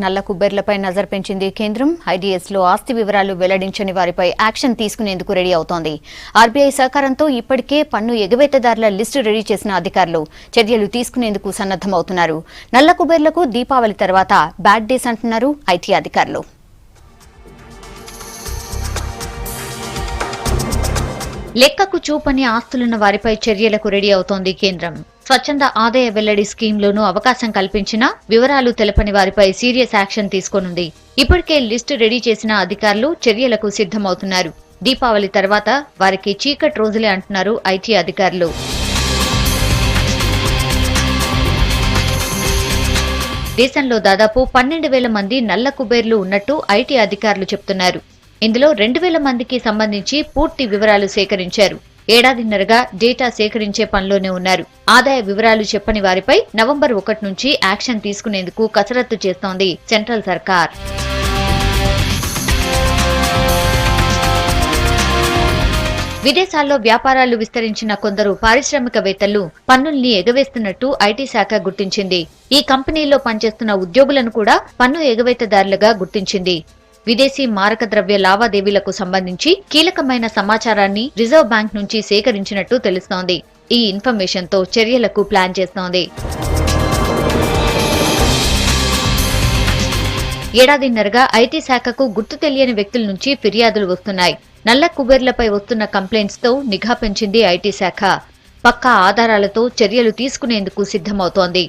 నల్ల కుబేర్లపై నజర్ పెంచింది కేంద్రం. ఐడీఎస్ లో ఆస్తి వివరాలు వెల్లడించని వారిపై యాక్షన్ తీసుకునేందుకు రెడీ అవుతోంది. ఆర్బీఐ సహకారంతో ఇప్పటికే పన్ను ఎగవేతదారుల లిస్టు రెడీ చేసిన అధికారులు చర్యలు తీసుకునేందుకు సన్నద్దమవుతున్నారు. నల్ల కుబేర్లకు దీపావళి తర్వాత బ్యాడ్ డేస్ అంటున్నారు ఐటీ అధికారులు. లెక్కకు చూపని ఆస్తులున్న వారిపై చర్యలకు రెడీ అవుతోంది కేంద్రం. స్వచ్ఛంద ఆదాయ వెల్లడి స్కీమ్లోనూ అవకాశం కల్పించినా వివరాలు తెలపని వారిపై సీరియస్ యాక్షన్ తీసుకోనుంది. ఇప్పటికే లిస్టు రెడీ చేసిన అధికారులు చర్యలకు సిద్ధమవుతున్నారు. దీపావళి తర్వాత వారికి చీకటి రోజులే అంటున్నారు ఐటీ అధికారులు. దేశంలో దాదాపు 12,000 మంది నల్ల కుబేర్లు ఉన్నట్టు ఐటీ అధికారులు చెబుతున్నారు. ఇందులో 2,000 మందికి సంబంధించి పూర్తి వివరాలు సేకరించారు. ఏడాదిన్నరగా డేటా సేకరించే పనిలోనే ఉన్నారు. ఆదాయ వివరాలు చెప్పని వారిపై నవంబర్ 1 నుంచి యాక్షన్ తీసుకునేందుకు కసరత్తు చేస్తోంది సెంట్రల్ సర్కార్. విదేశాల్లో వ్యాపారాలు విస్తరించిన కొందరు పారిశ్రామికవేత్తలు పన్నుల్ని ఎగవేస్తున్నట్టు ఐటీ శాఖ గుర్తించింది. ఈ కంపెనీల్లో పనిచేస్తున్న ఉద్యోగులను కూడా పన్ను ఎగవేతదారులుగా గుర్తించింది. విదేశీ మారక ద్రవ్య లావాదేవీలకు సంబంధించి కీలకమైన సమాచారాన్ని రిజర్వ్ బ్యాంక్ నుంచి సేకరించినట్టు తెలుస్తోంది. ఈ ఇన్ఫర్మేషన్ తో చర్యలకు ప్లాన్ చేస్తోంది. ఏడాదిన్నరగా ఐటీ శాఖకు గుర్తు తెలియని వ్యక్తుల నుంచి ఫిర్యాదులు వస్తున్నాయి. నల్ల కుబేర్లపై వస్తున్న కంప్లైంట్స్ తో నిఘా పెంచింది ఐటీ శాఖ. పక్కా ఆధారాలతో చర్యలు తీసుకునేందుకు సిద్ధమవుతోంది.